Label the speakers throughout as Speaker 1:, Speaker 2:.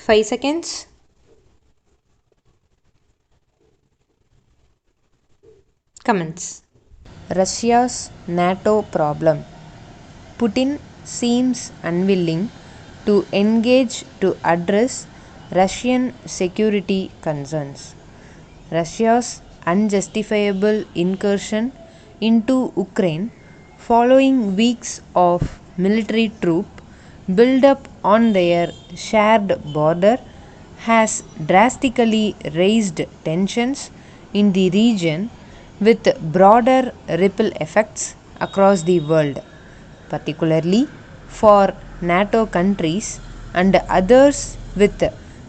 Speaker 1: 5 seconds. Comments. Russia's NATO problem. Putin seems unwilling to engage to address Russian security concerns. Russia's unjustifiable incursion into Ukraine following weeks of military troop build-up on their shared border has drastically raised tensions in the region with broader ripple effects across the world, particularly for NATO countries and others with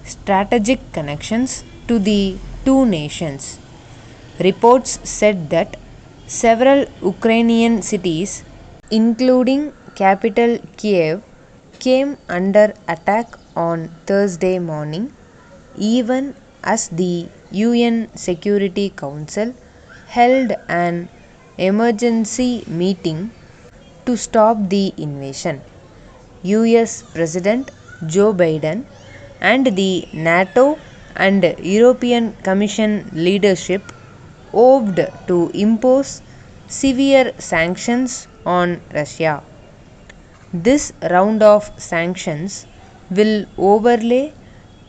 Speaker 1: strategic connections to the two nations. Reports said that several Ukrainian cities, including capital Kiev, came under attack on Thursday morning, even as the UN Security Council held an emergency meeting to stop the invasion. US President Joe Biden and the NATO and European Commission leadership vowed to impose severe sanctions on Russia. This round of sanctions will overlay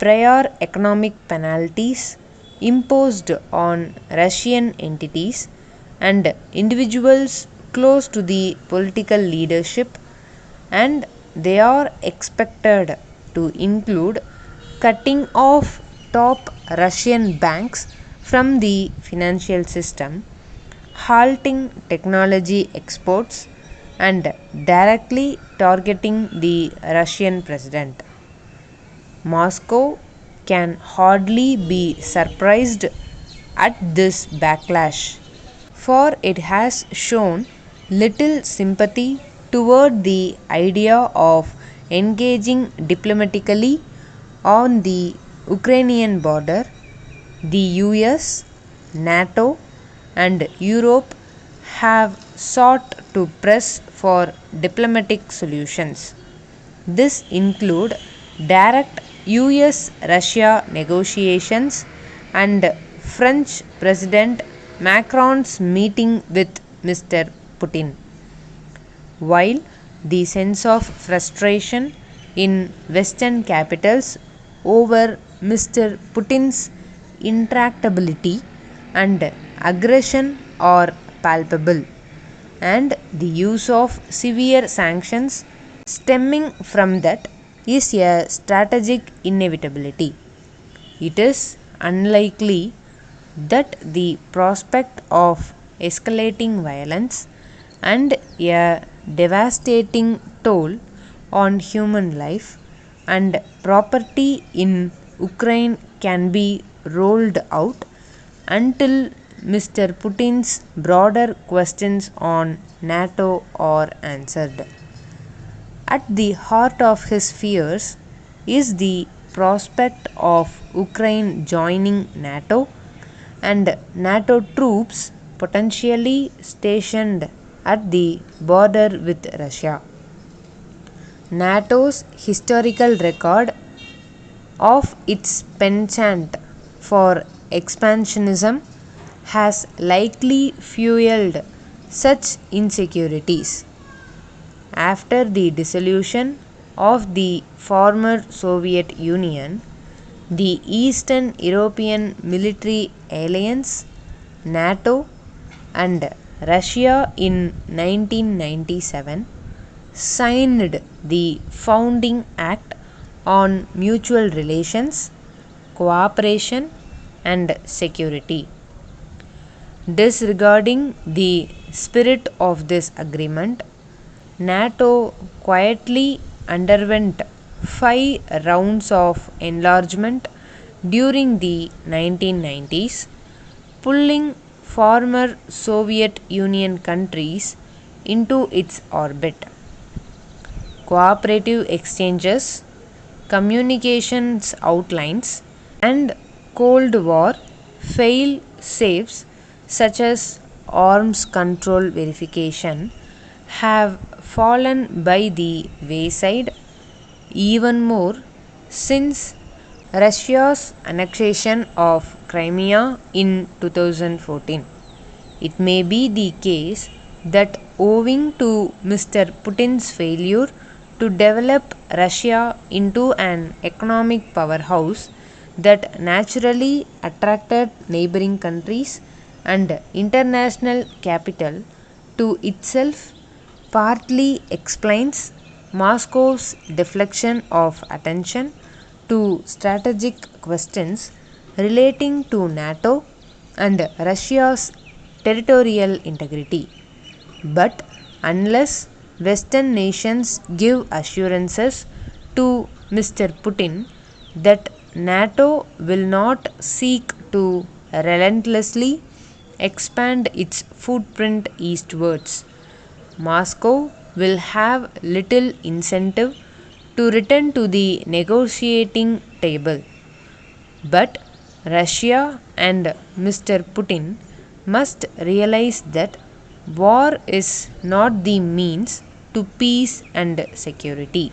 Speaker 1: prior economic penalties imposed on Russian entities and individuals close to the political leadership, and they are expected to include cutting off top Russian banks from the financial system, halting technology exports, and directly targeting the Russian president. Moscow can hardly be surprised at this backlash, for it has shown little sympathy toward the idea of engaging diplomatically on the Ukrainian border. The US, NATO, and Europe have sought to press for diplomatic solutions. This include direct US-Russia negotiations and French President Macron's meeting with Mr. Putin. While the sense of frustration in Western capitals over Mr. Putin's intractability and aggression are palpable, and the use of severe sanctions stemming from that is a strategic inevitability. It is unlikely that the prospect of escalating violence and a devastating toll on human life and property in Ukraine can be rolled out until Mr. Putin's broader questions on NATO are answered. At the heart of his fears is the prospect of Ukraine joining NATO and NATO troops potentially stationed at the border with Russia. NATO's historical record of its penchant for expansionism has likely fueled such insecurities. After the dissolution of the former Soviet Union, the Eastern European Military Alliance, NATO, and Russia in 1997 signed the Founding Act on Mutual Relations, Cooperation, and Security. Disregarding the spirit of this agreement, NATO quietly underwent 5 rounds of enlargement during the 1990s, pulling former Soviet Union countries into its orbit. Cooperative exchanges, communications outlines, and Cold War fail safes such as arms control verification have fallen by the wayside even more since Russia's annexation of Crimea in 2014. It may be the case that owing to Mr. Putin's failure to develop Russia into an economic powerhouse that naturally attracted neighboring countries and international capital to itself, partly explains Moscow's deflection of attention to strategic questions relating to NATO and Russia's territorial integrity. But unless Western nations give assurances to Mr. Putin that NATO will not seek to relentlessly expand its footprint eastwards, Moscow will have little incentive to return to the negotiating table. But Russia and Mr. Putin must realize that war is not the means to peace and security.